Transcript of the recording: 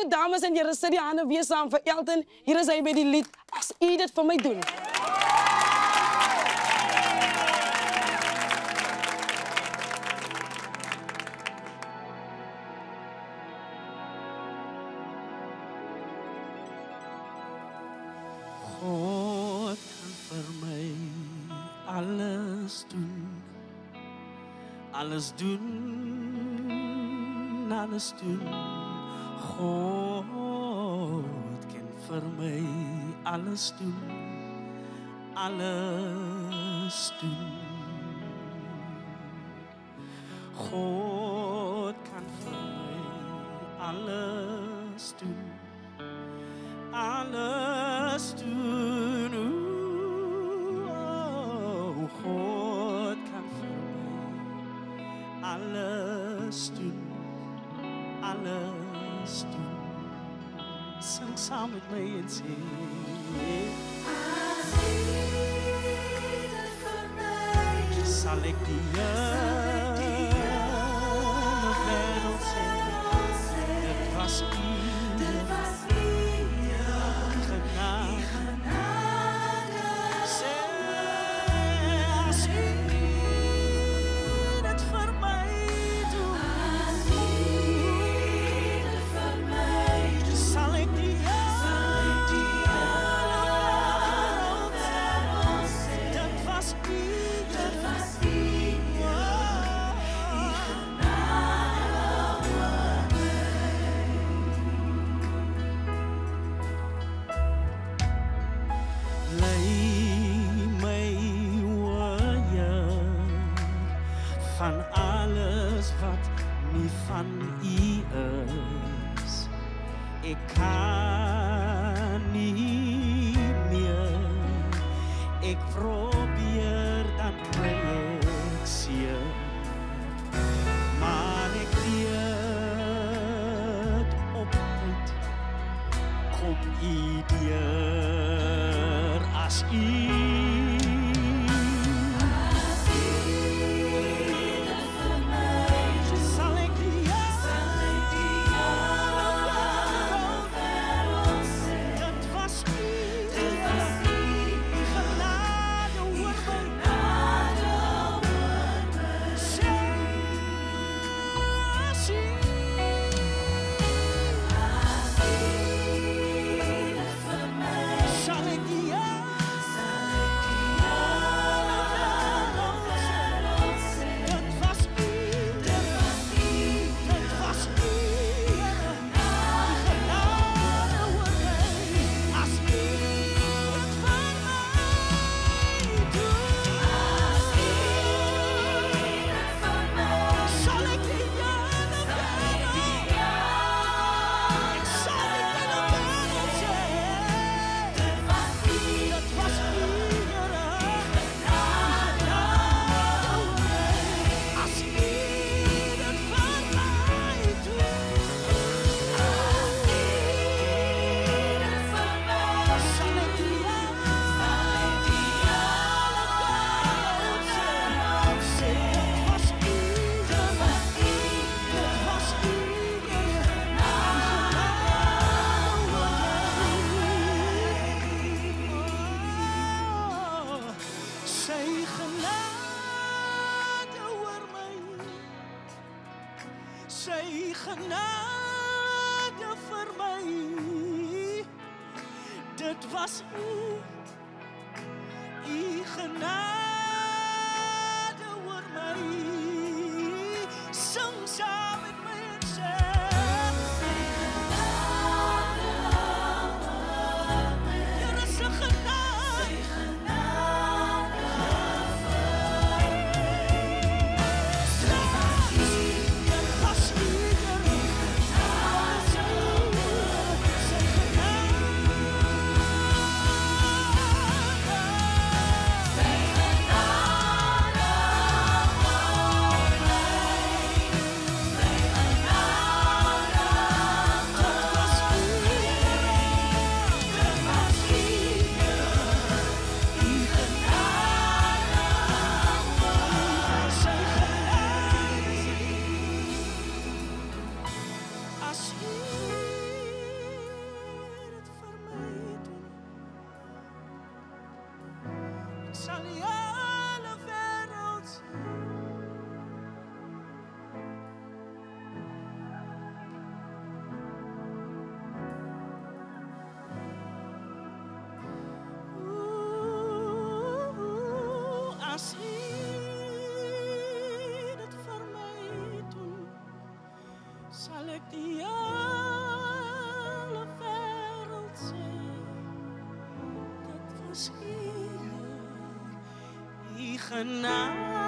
dames en heren, sit die handen weer samen voor Elton. Hier is hij bij die lied Als u dit voor mij doet. God kan voor mij alles doen. Alles doen, alles doen. God kan voor mij alles doen. Alles doen. God kan voor mij alles doen. Alles doen. Oh, God kan voor mij alles doen. Alles doen. Zing samen met mij en zing. Als u dit voor mij doet, zal ik die hele wereld zeggen. Het was u. Van alles wat niet van u is, ik kan niet meer. Ik probeer, dan krijg ik zeer, maar ik weet op tijd kom u deur als u. Sy genade vir my, dit was u genade oor my, sing saam met my en sê, Here se genade, ik die hele wereld zie. Dat was hier, die genade.